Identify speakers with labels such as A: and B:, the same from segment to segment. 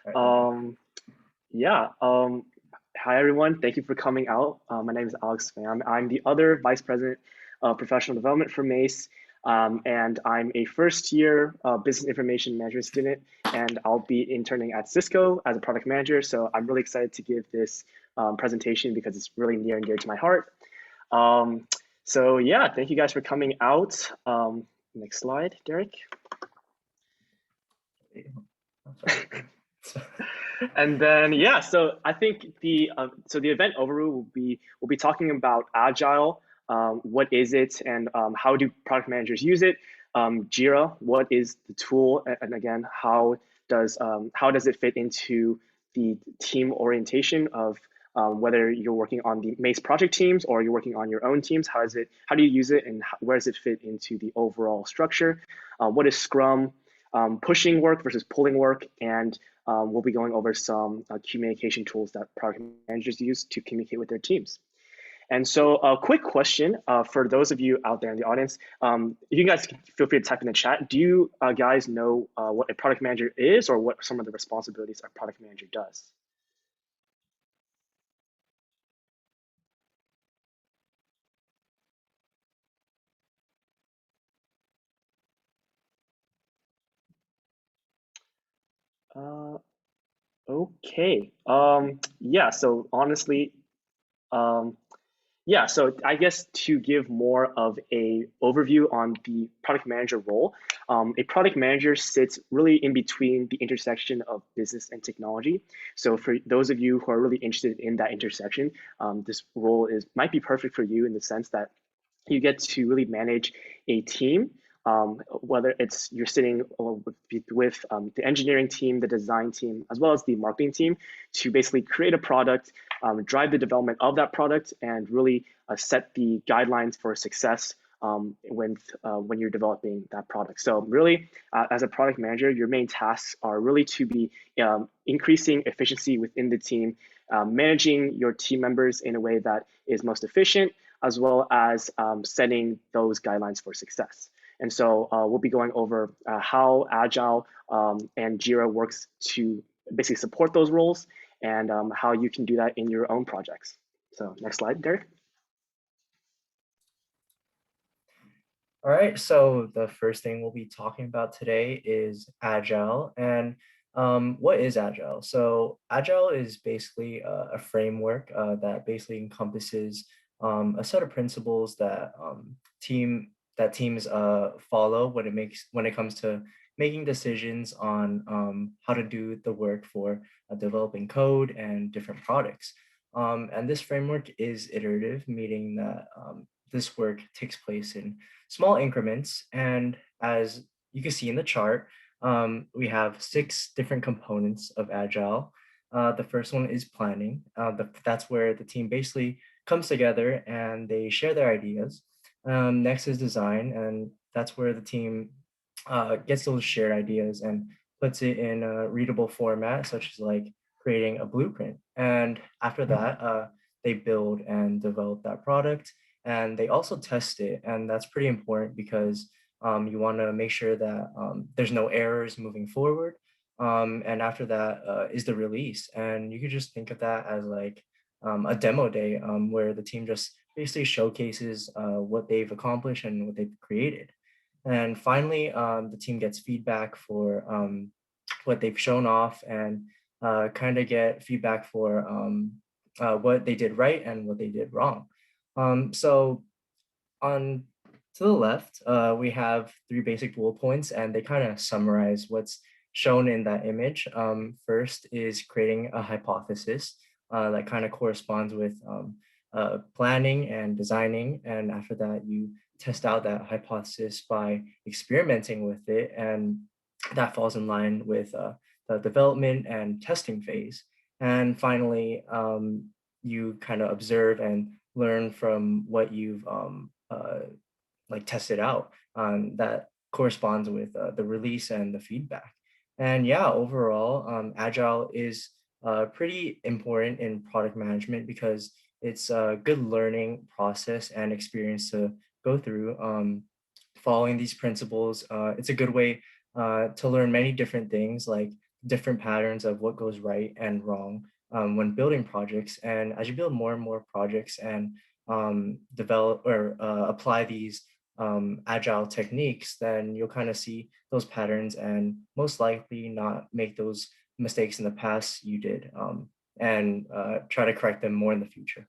A: All right, thank you.
B: Um, yeah. Hi, everyone. Thank you for coming out. My name is Alex Pham. I'm the other Vice President of Professional Development for MAISS, and I'm a first-year Business Information Management student, and I'll be interning at Cisco as a product manager. So I'm really excited to give this presentation because it's really near and dear to my heart. Um, so yeah, thank you guys for coming out. Next slide, Derek.
A: I'm sorry.
B: And then yeah, so I think the event overview will be talking about agile. What is it, and how do product managers use it? Jira, what is the tool, and again, how does it fit into the team orientation of whether you're working on the MAISS project teams or you're working on your own teams? How do you use it, and where does it fit into the overall structure? What is Scrum? Pushing work versus pulling work, and we'll be going over some communication tools that product managers use to communicate with their teams. And so, a quick question for those of you out there in the audience: you guys feel free to type in the chat. Do you guys know what a product manager is, or what some of the responsibilities a product manager does? Uh, okay. Yeah. So honestly, um, yeah, so I guess to give more of a overview on the product manager role, a product manager sits really in between the intersection of business and technology. So for those of you who are really interested in that intersection, this role might be perfect for you in the sense that you get to really manage a team, whether it's you're sitting with the engineering team, the design team, as well as the marketing team, to basically create a product, drive the development of that product, and really set the guidelines for success when you're developing that product. So really, as a product manager, your main tasks are really to be increasing efficiency within the team, managing your team members in a way that is most efficient, as well as setting those guidelines for success. And so we'll be going over how Agile and Jira works to basically support those roles, and how you can do that in your own projects. So next slide, Derek.
A: All right, so the first thing we'll be talking about today is Agile. And what is Agile? So Agile is basically a framework that basically encompasses a set of principles that teams follow when it comes to making decisions on how to do the work for developing code and different products. And this framework is iterative, meaning that this work takes place in small increments. And as you can see in the chart, we have 6 different components of Agile. The first one is planning. That's where the team basically comes together and they share their ideas. Next is design, and that's where the team gets those shared ideas and puts it in a readable format, such as like creating a blueprint. And after that, they build and develop that product, and they also test it. And that's pretty important because you want to make sure that there's no errors moving forward. And after that is the release. And you could just think of that as like a demo day where the team just basically showcases what they've accomplished and what they've created. And finally, the team gets feedback for what they've shown off, and kind of get feedback for what they did right and what they did wrong. So on to the left, we have 3 basic bullet points, and they kind of summarize what's shown in that image. First is creating a hypothesis that kind of corresponds with planning and designing. And after that, you test out that hypothesis by experimenting with it. And that falls in line with the development and testing phase. And finally, you kind of observe and learn from what you've like tested out that corresponds with the release and the feedback. And yeah, overall, Agile is pretty important in product management because it's a good learning process and experience to go through. Following these principles, it's a good way to learn many different things like different patterns of what goes right and wrong when building projects. And as you build more and more projects and develop or apply these agile techniques, then you'll kind of see those patterns and most likely not make those mistakes in the past you did, and try to correct them more in the future.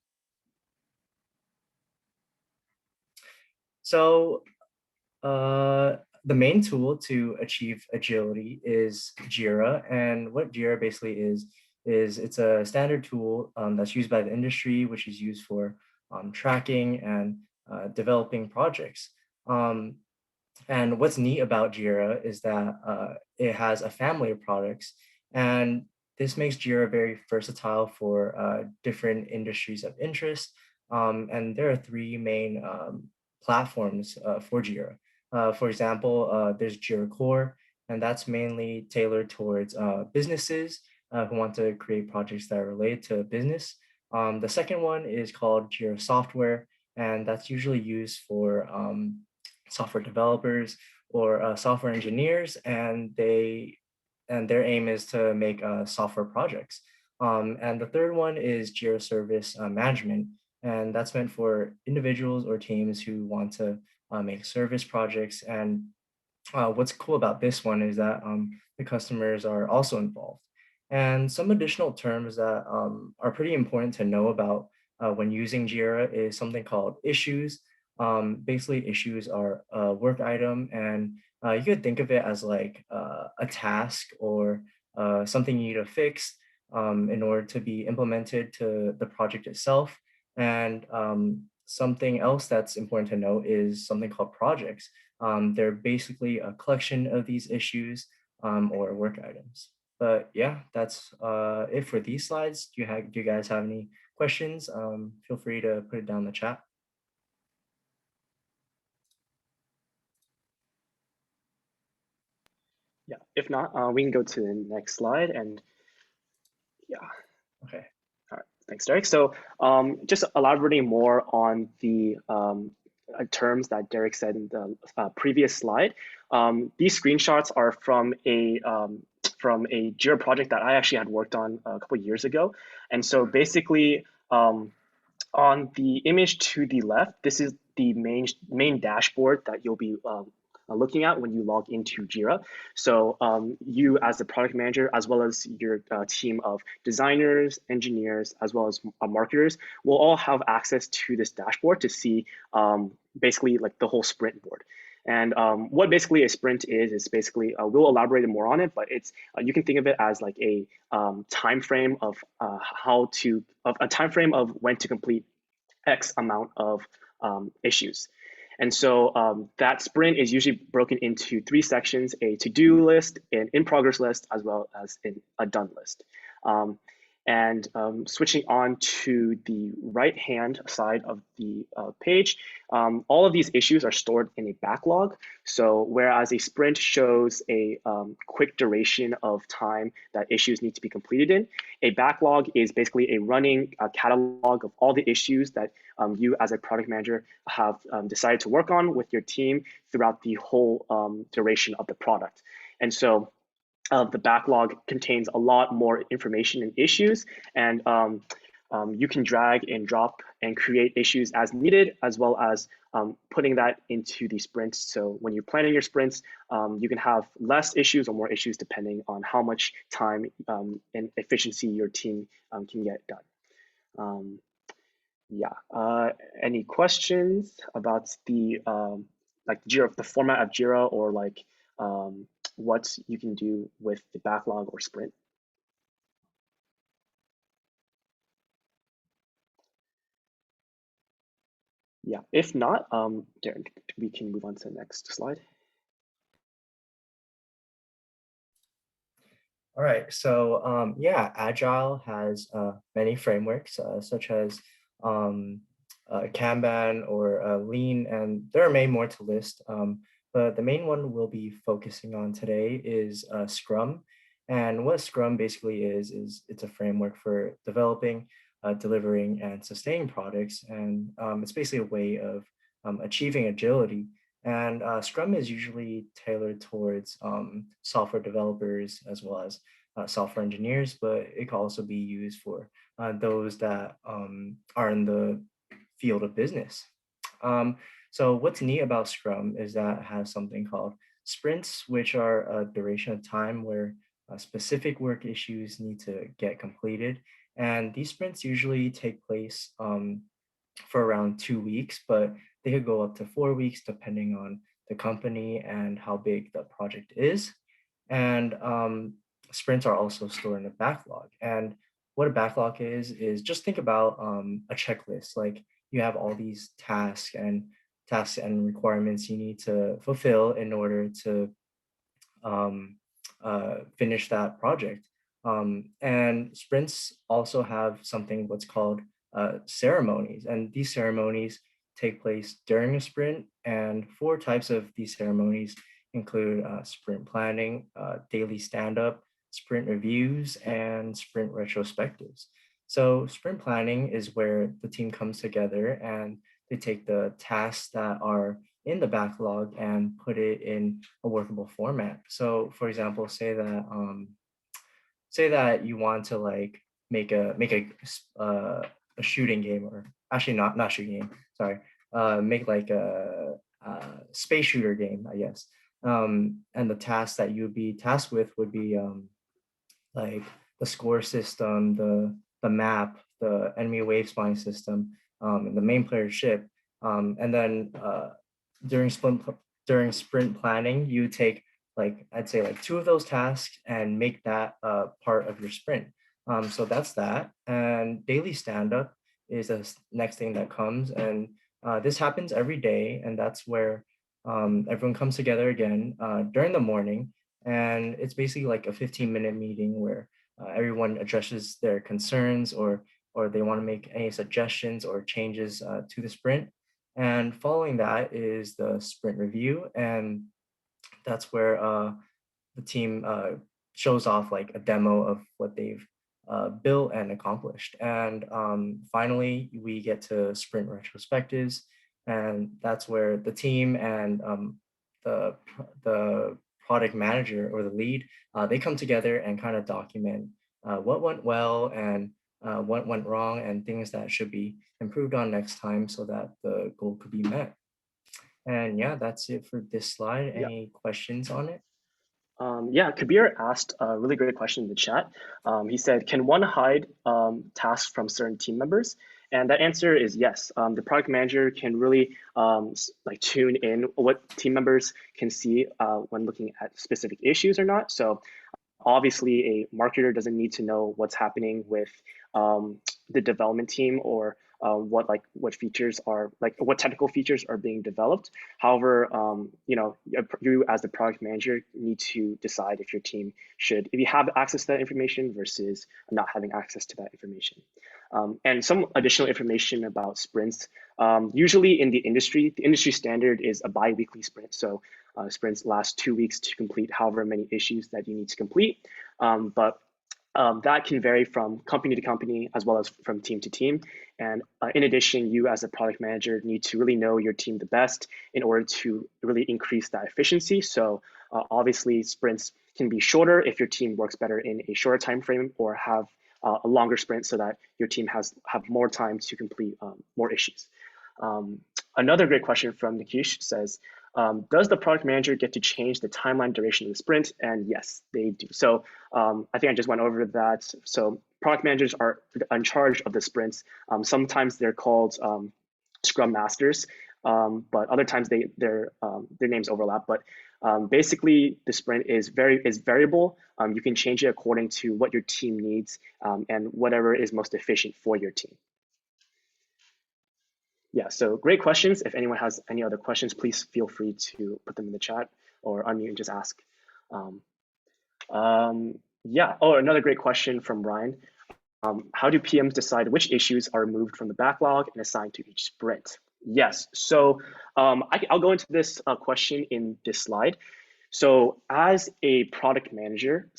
A: So the main tool to achieve agility is Jira. And what Jira basically is it's a standard tool that's used by the industry, which is used for tracking and developing projects. Um, and what's neat about Jira is that it has a family of products, and this makes Jira very versatile for different industries of interest. And there are three main platforms for Jira. For example, there's Jira Core, and that's mainly tailored towards businesses who want to create projects that are related to business. The second one is called Jira Software, and that's usually used for software developers or software engineers, and their aim is to make software projects. And the third one is Jira Service Management, and that's meant for individuals or teams who want to make service projects. And what's cool about this one is that the customers are also involved. And some additional terms that are pretty important to know about when using Jira is something called issues. Basically, issues are a work item, and you could think of it as like a task or something you need to fix in order to be implemented to the project itself. And something else that's important to note is something called projects. They're basically a collection of these issues or work items. But yeah, that's it for these slides. Do you guys have any questions? Feel free to put it down in the chat.
B: Yeah, if not, we can go to the next slide. And yeah,
A: Okay.
B: all right, thanks, Derek. So just elaborating more on the terms that Derek said in the previous slide. These screenshots are from a Jira project that I actually had worked on a couple of years ago. And so basically, on the image to the left, this is the main dashboard that you'll be looking at when you log into Jira. So you as the product manager, as well as your team of designers, engineers, as well as marketers, will all have access to this dashboard to see basically like the whole sprint board. And what basically a sprint is basically, we'll elaborate more on it, but it's you can think of it as like a time frame of a time frame of when to complete X amount of issues. And so that sprint is usually broken into three sections: a to-do list, an in-progress list, as well as a done list. And switching on to the right-hand side of the page, all of these issues are stored in a backlog. So whereas a sprint shows a quick duration of time that issues need to be completed in, a backlog is basically a running catalog of all the issues that you as a product manager have decided to work on with your team throughout the whole duration of the product. And so the backlog contains a lot more information and issues, and you can drag and drop and create issues as needed, as well as putting that into the sprints. So when you're planning your sprints, you can have less issues or more issues depending on how much time and efficiency your team can get done. Yeah. Any questions about the like Jira, the format of Jira, or like what you can do with the backlog or sprint? Yeah. If not, Darren, we can move on to the next slide.
A: All right, so yeah, Agile has many frameworks such as um, Kanban or Lean, and there are many more to list. But the main one we'll be focusing on today is Scrum. And what Scrum basically is it's a framework for developing, delivering, and sustaining products. And it's basically a way of achieving agility. And Scrum is usually tailored towards software developers as well as software engineers, but it can also be used for those that are in the field of business. Um, so what's neat about Scrum is that it has something called sprints, which are a duration of time where specific work issues need to get completed. And these sprints usually take place for around 2 weeks, but they could go up to 4 weeks depending on the company and how big the project is. And sprints are also stored in a backlog. And what a backlog is just think about a checklist. Like you have all these tasks and requirements you need to fulfill in order to um, finish that project. And sprints also have something what's called ceremonies, and these ceremonies take place during a sprint. And four types of these ceremonies include sprint planning, daily stand-up, sprint reviews, and sprint retrospectives. So sprint planning is where the team comes together and they take the tasks that are in the backlog and put it in a workable format. So, for example, say that you want to like make a shooting game, or actually not shooting game. Sorry, make like a space shooter game, I guess. And the task that you would be tasked with would be like the score system, the map, the enemy wave spine system, and the main player ship. And then during sprint planning, you take like I'd say like two of those tasks and make that part of your sprint. So that's that. And daily stand up is the next thing that comes, and this happens every day, and that's where everyone comes together again during the morning, and it's basically like a 15-minute meeting where everyone addresses their concerns, or they want to make any suggestions or changes to the sprint. And following that is the sprint review, and that's where the team shows off like a demo of what they've built and accomplished. And finally, we get to sprint retrospectives, and that's where the team and the product manager or the lead they come together and kind of document what went well and what went wrong and things that should be improved on next time so that the goal could be met. And yeah, that's it for this slide.
B: Yeah.
A: Any questions on it?
B: Yeah, Kabir asked a really great question in the chat. He said, can one hide tasks from certain team members? And that answer is yes. The product manager can really like tune in what team members can see when looking at specific issues or not. So obviously, a marketer doesn't need to know what's happening with the development team or what features are like what technical features are being developed. However, you as the product manager need to decide if your team should, if you have access to that information versus not having access to that information. And some additional information about sprints. Usually in the industry standard is a bi-weekly sprint. So sprints last 2 weeks to complete however many issues that you need to complete. But that can vary from company to company as well as from team to team. And in addition, you as a product manager need to really know your team the best in order to really increase that efficiency. So obviously sprints can be shorter if your team works better in a shorter time frame, or have a longer sprint so that your team have more time to complete more issues. Another great question from Nikish says, does the product manager get to change the timeline duration of the sprint? And yes, they do. So I think I just went over that. So product managers are in charge of the sprints. Sometimes they're called Scrum Masters, but other times their names overlap. But basically, the sprint is variable. You can change it according to what your team needs and whatever is most efficient for your team. Yeah, so great questions. If anyone has any other questions, please feel free to put them in the chat or unmute and just ask. Yeah, oh, another great question from Ryan. How do PMs decide which issues are removed from the backlog and assigned to each sprint? Yes, so I'll go into this question in this slide. So as a product manager,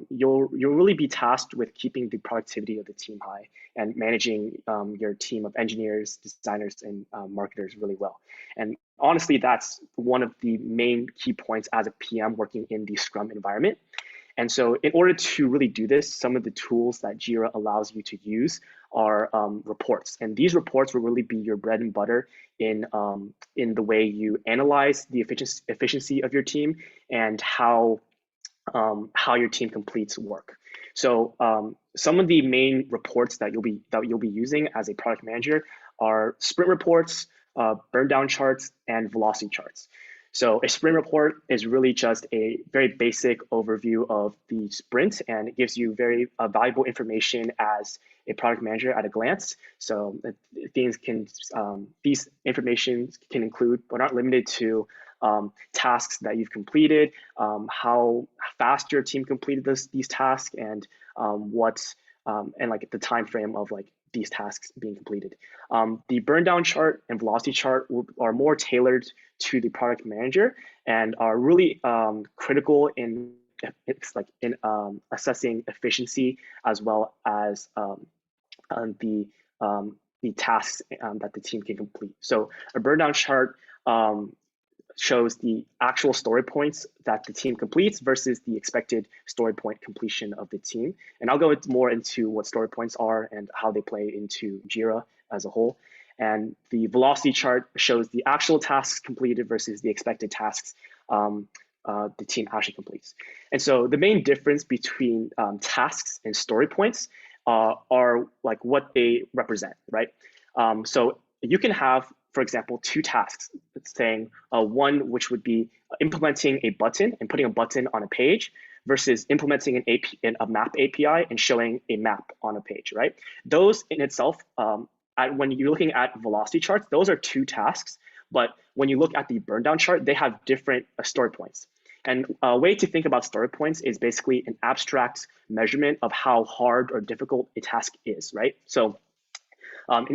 B: you'll really be tasked with keeping the productivity of the team high and managing your team of engineers, designers, and marketers really well. And honestly, that's one of the main key points as a PM working in the Scrum environment. And so in order to really do this, some of the tools that Jira allows you to use are reports. And these reports will really be your bread and butter in the way you analyze the efficiency of your team and how your team completes work. So some of the main reports that you'll be using as a product manager are sprint reports, burn down charts, and velocity charts. So a sprint report is really just a very basic overview of the sprint, and it gives you very valuable information as a product manager at a glance. So these information can include, but not limited to, tasks that you've completed, how fast your team completed these tasks, and like the time frame of like these tasks being completed. The burn down chart and velocity chart are more tailored to the product manager and are really critical in assessing efficiency as well as the tasks that the team can complete. So a burn down chart shows the actual story points that the team completes versus the expected story point completion of the team. And I'll go more into what story points are and how they play into Jira as a whole. And the velocity chart shows the actual tasks completed versus the expected tasks the team actually completes. And so the main difference between tasks and story points are like what they represent, right? So you can have, for example, two tasks, saying one which would be implementing a button and putting a button on a page versus implementing a map API and showing a map on a page, right? Those in itself, when you're looking at velocity charts, those are two tasks. But when you look at the burn down chart, they have different story points. And a way to think about story points is basically an abstract measurement of how hard or difficult a task is, right? So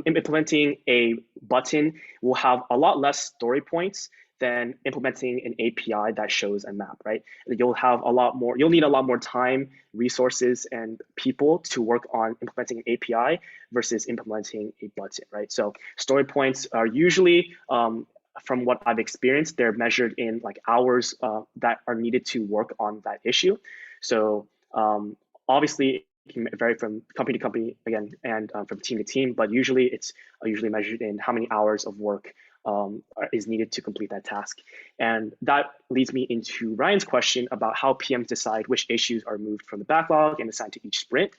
B: implementing a button will have a lot less story points than implementing an API that shows a map, right? You'll need a lot more time, resources, and people to work on implementing an API versus implementing a button, right? So story points are usually, from what I've experienced, they're measured in like hours that are needed to work on that issue. So obviously, it can vary from company to company again, and from team to team, but usually it's usually measured in how many hours of work is needed to complete that task. And that leads me into Ryan's question about how PMs decide which issues are moved from the backlog and assigned to each sprint.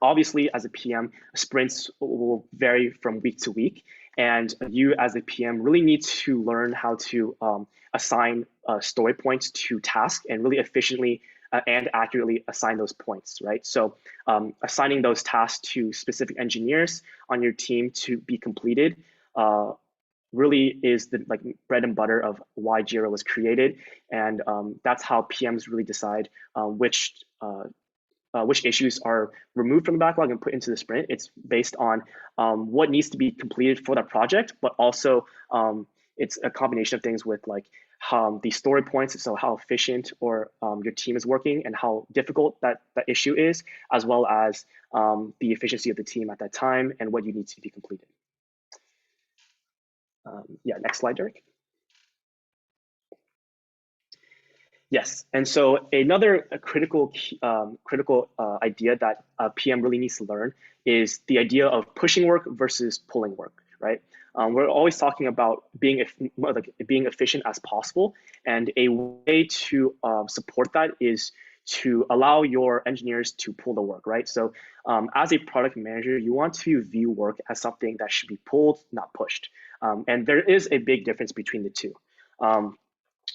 B: Obviously, as a PM, sprints will vary from week to week, and you as a PM really need to learn how to assign story points to tasks and really efficiently and accurately assign those points, right? So assigning those tasks to specific engineers on your team to be completed really is the like bread and butter of why Jira was created. And that's how PMs really decide which issues are removed from the backlog and put into the sprint. It's based on what needs to be completed for that project, but also it's a combination of things with like the story points, so how efficient or your team is working and how difficult that issue is, as well as the efficiency of the team at that time and what you need to be completed. Yeah, next slide, Derek. Yes, and so another critical idea that a PM really needs to learn is the idea of pushing work versus pulling work, right? We're always talking about being efficient as possible, and a way to support that is to allow your engineers to pull the work, right? So as a product manager, you want to view work as something that should be pulled, not pushed. And there is a big difference between the two.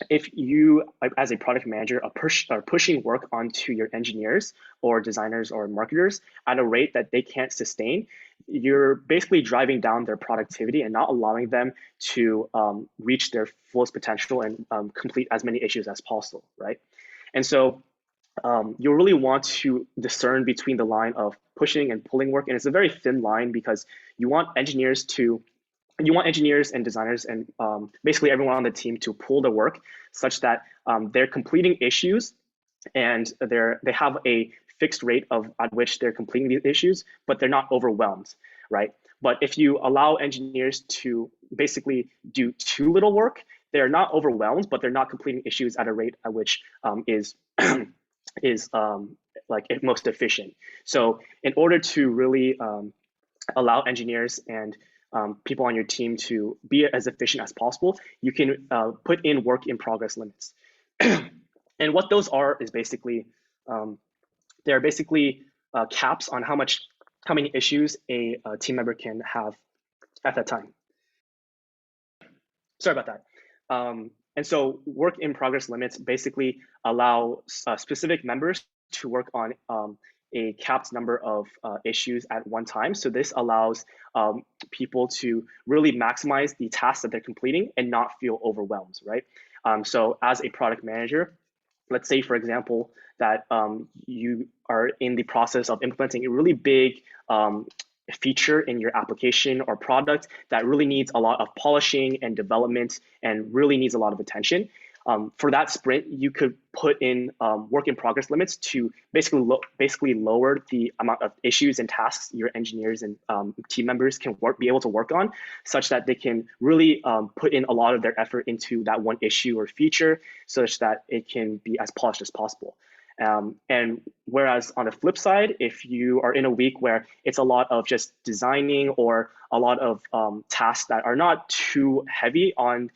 B: If you, as a product manager, are pushing work onto your engineers or designers or marketers at a rate that they can't sustain, you're basically driving down their productivity and not allowing them to reach their fullest potential and complete as many issues as possible, right? And so you'll really want to discern between the line of pushing and pulling work. And it's a very thin line because you want engineers and designers and basically everyone on the team to pull the work such that they're completing issues and they have a fixed rate at which they're completing these issues, but they're not overwhelmed, right? But if you allow engineers to basically do too little work, they're not overwhelmed, but they're not completing issues at a rate at which is is like most efficient. So in order to really allow engineers and people on your team to be as efficient as possible, you can put in work in progress limits. And what those are is basically um, they're basically caps on how many issues a team member can have at that time. Sorry about that. And so work in progress limits basically allow specific members to work on a capped number of issues at one time. So this allows people to really maximize the tasks that they're completing and not feel overwhelmed, right? So as a product manager, let's say, for example, that you are in the process of implementing a really big feature in your application or product that really needs a lot of polishing and development and really needs a lot of attention. For that sprint, you could put in work in progress limits to basically lower the amount of issues and tasks your engineers and team members can be able to work on, such that they can really put in a lot of their effort into that one issue or feature, such that it can be as polished as possible. And whereas on the flip side, if you are in a week where it's a lot of just designing or a lot of tasks that are not too heavy on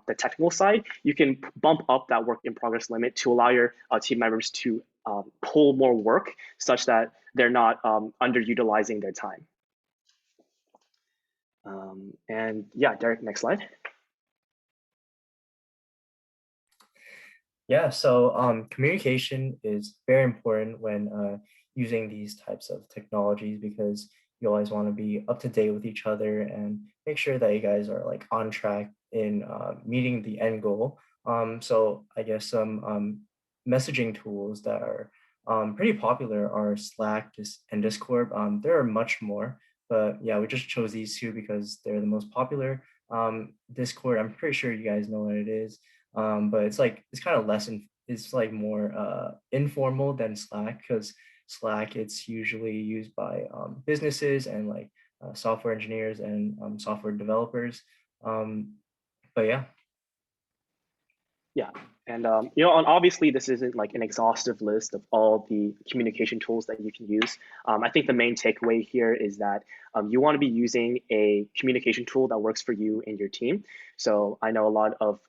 B: the technical side, you can bump up that work in progress limit to allow your team members to pull more work such that they're not underutilizing their time. And yeah, Derek, next slide.
A: Yeah, so communication is very important when using these types of technologies because you always want to be up to date with each other and make sure that you guys are like on track in meeting the end goal. So I guess some messaging tools that are pretty popular are Slack and Discord. There are much more, but yeah, we just chose these two because they're the most popular. Discord, I'm pretty sure you guys know what it is, but it's like it's kind of it's like more informal than Slack because Slack it's usually used by businesses and like software engineers and software developers. Um, but yeah.
B: Yeah, and and obviously this isn't like an exhaustive list of all the communication tools that you can use. I think the main takeaway here is that you want to be using a communication tool that works for you and your team. So I know a lot of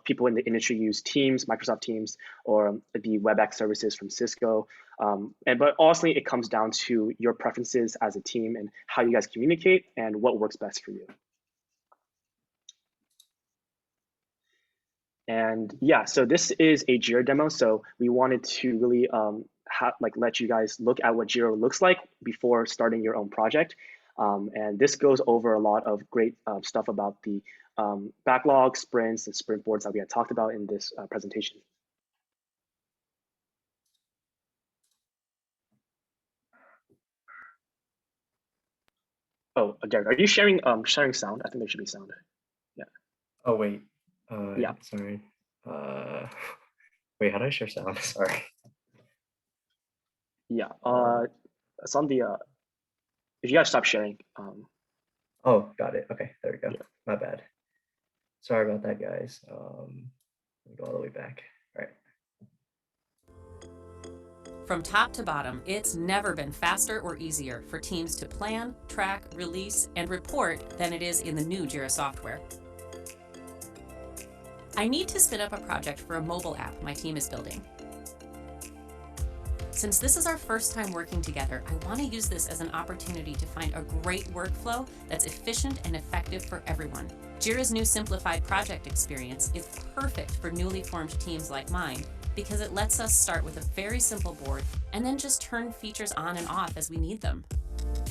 B: people in the industry use Teams, Microsoft Teams, or the WebEx services from Cisco. But honestly, it comes down to your preferences as a team and how you guys communicate and what works best for you. And yeah, so this is a Jira demo. So we wanted to really let you guys look at what Jira looks like before starting your own project. And this goes over a lot of great stuff about the backlog, sprints, and sprint boards that we had talked about in this presentation. Oh, Derek, are you sharing sound? I think there should be sound. Yeah.
A: Oh wait.
B: Yeah.
A: Sorry. Uh, wait, how do I share sound? Sorry.
B: Yeah. It's on the. If you guys stop sharing.
A: Oh, got it. Okay, there we go.
B: Yeah.
A: My bad. Sorry about that, guys. Let me go all the way back. All right.
C: From top to bottom, it's never been faster or easier for teams to plan, track, release, and report than it is in the new Jira software. I need to spin up a project for a mobile app my team is building. Since this is our first time working together, I want to use this as an opportunity to find a great workflow that's efficient and effective for everyone. Jira's new simplified project experience is perfect for newly formed teams like mine because it lets us start with a very simple board and then just turn features on and off as we need them.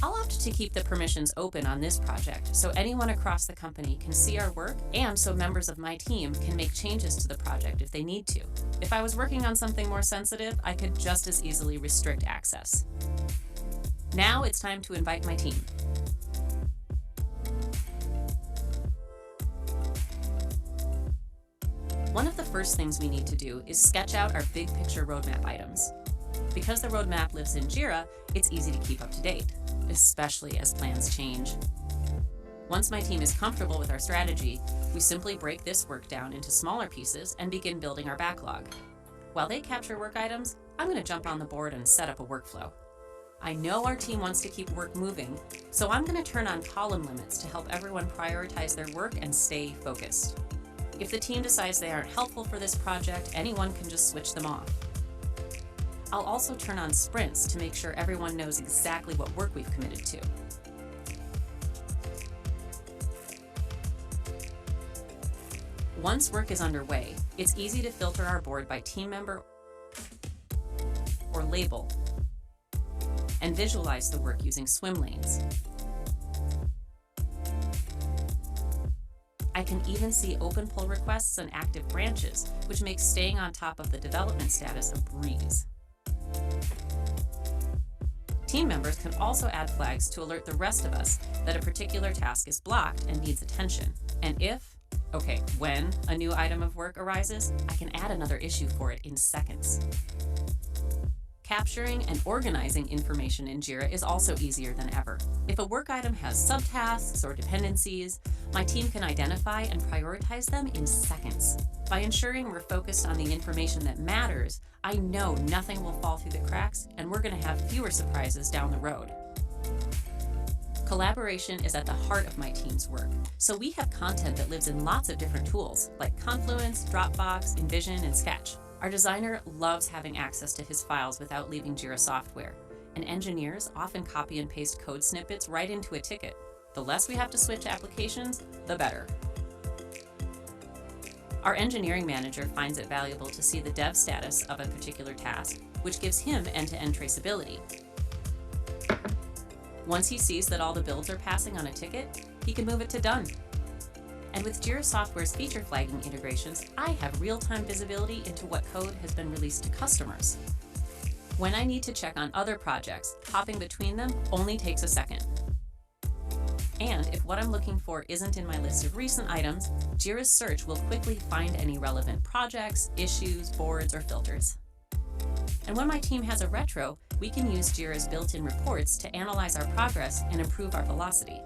C: I'll opt to keep the permissions open on this project so anyone across the company can see our work and so members of my team can make changes to the project if they need to. If I was working on something more sensitive, I could just as easily restrict access. Now it's time to invite my team. One of the first things we need to do is sketch out our big picture roadmap items. Because the roadmap lives in Jira, it's easy to keep up to date, especially as plans change. Once my team is comfortable with our strategy, we simply break this work down into smaller pieces and begin building our backlog. While they capture work items, I'm going to jump on the board and set up a workflow. I know our team wants to keep work moving, so I'm going to turn on column limits to help everyone prioritize their work and stay focused. If the team decides they aren't helpful for this project, anyone can just switch them off. I'll also turn on sprints to make sure everyone knows exactly what work we've committed to. Once work is underway, it's easy to filter our board by team member or label and visualize the work using swim lanes. I can even see open pull requests and active branches, which makes staying on top of the development status a breeze. Team members can also add flags to alert the rest of us that a particular task is blocked and needs attention. And when a new item of work arises, I can add another issue for it in seconds. Capturing and organizing information in Jira is also easier than ever. If a work item has subtasks or dependencies, my team can identify and prioritize them in seconds. By ensuring we're focused on the information that matters, I know nothing will fall through the cracks and we're going to have fewer surprises down the road. Collaboration is at the heart of my team's work, so we have content that lives in lots of different tools like Confluence, Dropbox, InVision, and Sketch. Our designer loves having access to his files without leaving Jira software, and engineers often copy and paste code snippets right into a ticket. The less we have to switch applications, the better. Our engineering manager finds it valuable to see the dev status of a particular task, which gives him end-to-end traceability. Once he sees that all the builds are passing on a ticket, he can move it to done. And with Jira Software's feature flagging integrations, I have real-time visibility into what code has been released to customers. When I need to check on other projects, hopping between them only takes a second. And if what I'm looking for isn't in my list of recent items, Jira's search will quickly find any relevant projects, issues, boards, or filters. And when my team has a retro, we can use Jira's built-in reports to analyze our progress and improve our velocity.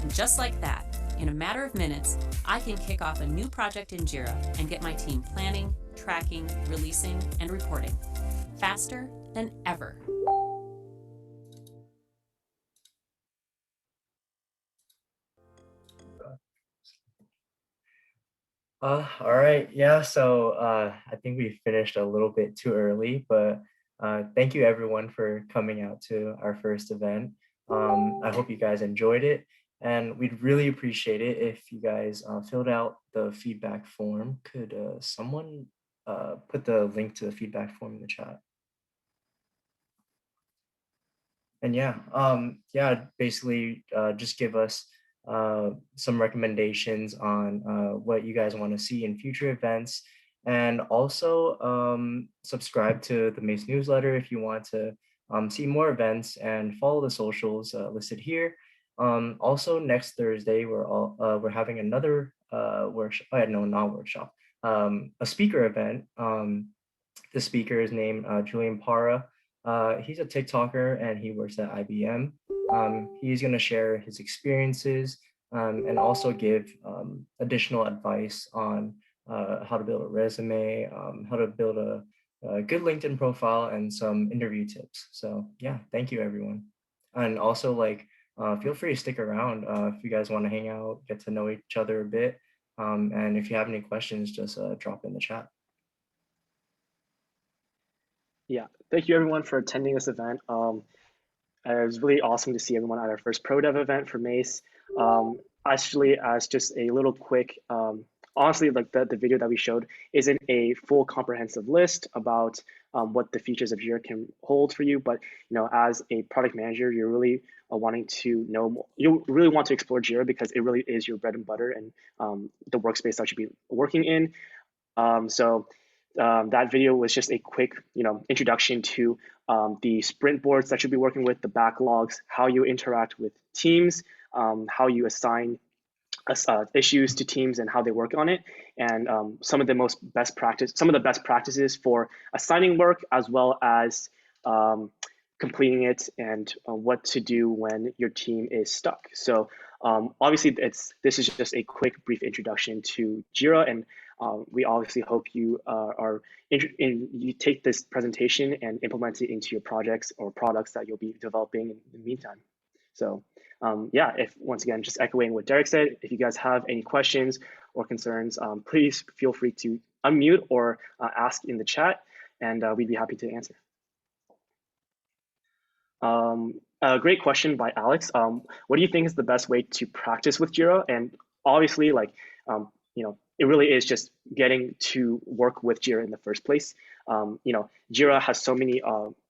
C: And just like that, in a matter of minutes, I can kick off a new project in Jira and get my team planning, tracking, releasing, and reporting faster than ever.
A: All right. Yeah. So I think we finished a little bit too early, but thank you everyone for coming out to our first event. I hope you guys enjoyed it, and we'd really appreciate it if you guys filled out the feedback form. Could someone put the link to the feedback form in the chat? And yeah, basically just give us some recommendations on what you guys want to see in future events, and also subscribe to the MAISS newsletter if you want to see more events, and follow the socials listed here. Also, next Thursday we're having another workshop. No, not workshop. A speaker event. The speaker is named Julian Parra. He's a TikToker and he works at IBM. He's going to share his experiences and also give additional advice on how to build a resume, how to build a good LinkedIn profile, and some interview tips. So yeah, thank you everyone. And also feel free to stick around if you guys want to hang out, get to know each other a bit. And if you have any questions, just drop in the chat.
B: Yeah, thank you everyone for attending this event. It was really awesome to see everyone at our first Pro Dev event for MAISS. Actually, as just a little quick, honestly, like the video that we showed isn't a full comprehensive list about what the features of Jira can hold for you, but as a product manager, you're really wanting to know more. You really want to explore Jira because it really is your bread and butter and the workspace that you should be working in. That video was just a quick, introduction to the sprint boards that you'll be working with, the backlogs, how you interact with teams, how you assign issues to teams and how they work on it, and some of the best practices for assigning work, as well as completing it, and what to do when your team is stuck. So obviously this is just a quick brief introduction to Jira, and we obviously hope you you take this presentation and implement it into your projects or products that you'll be developing in the meantime. So yeah, if once again, just echoing what Derek said, if you guys have any questions or concerns, please feel free to unmute or ask in the chat, and we'd be happy to answer. A great question by Alex. What do you think is the best way to practice with Jira? And obviously, like, it really is just getting to work with Jira in the first place. Jira has so many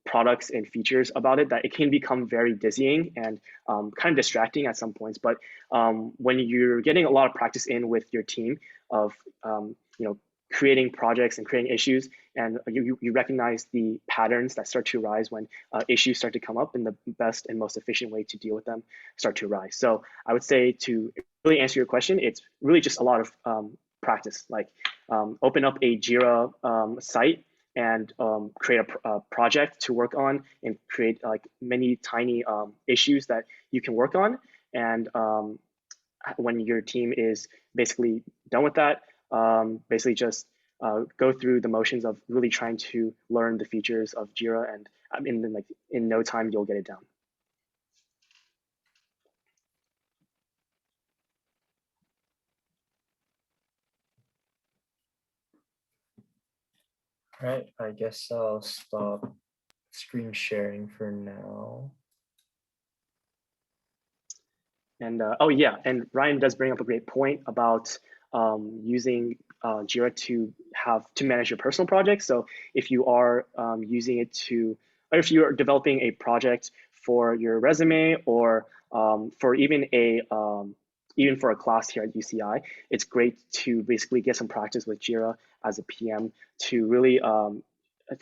B: products and features about it that it can become very dizzying and kind of distracting at some points. But when you're getting a lot of practice in with your team of, creating projects and creating issues, and you recognize the patterns that start to arise when issues start to come up, and the best and most efficient way to deal with them start to arise. So I would say, to really answer your question, it's really just a lot of practice. Like open up a Jira site and create a project to work on, and create like many tiny issues that you can work on. And when your team is basically done with that, basically just go through the motions of really trying to learn the features of Jira, and in no time you'll get it down.
A: All right, I guess I'll stop screen sharing for now.
B: And oh yeah, and Ryan does bring up a great point about using Jira to manage your personal projects. So if you are using it or if you are developing a project for your resume, or for even for a class here at UCI, it's great to basically get some practice with Jira as a PM to really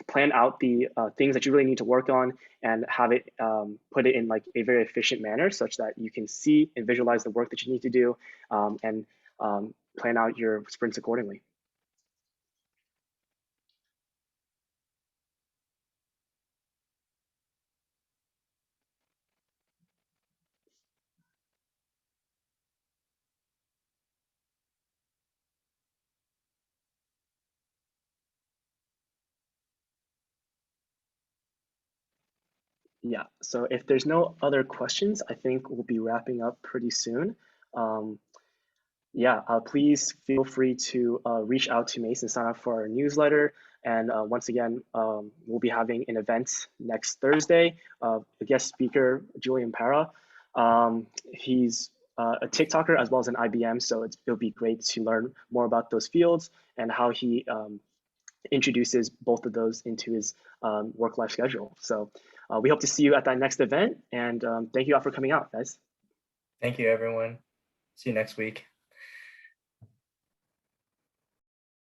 B: plan out the things that you really need to work on, and have it put it in like a very efficient manner, such that you can see and visualize the work that you need to do, and plan out your sprints accordingly. Yeah, so if there's no other questions, I think we'll be wrapping up pretty soon. Yeah, please feel free to reach out to MAISS and sign up for our newsletter. And once again, we'll be having an event next Thursday. A guest speaker, Julian Para. He's a TikToker as well as an IBM, so it'll be great to learn more about those fields and how he introduces both of those into his work-life schedule. So we hope to see you at that next event, and thank you all for coming out, guys.
A: Thank you, everyone. See you next week.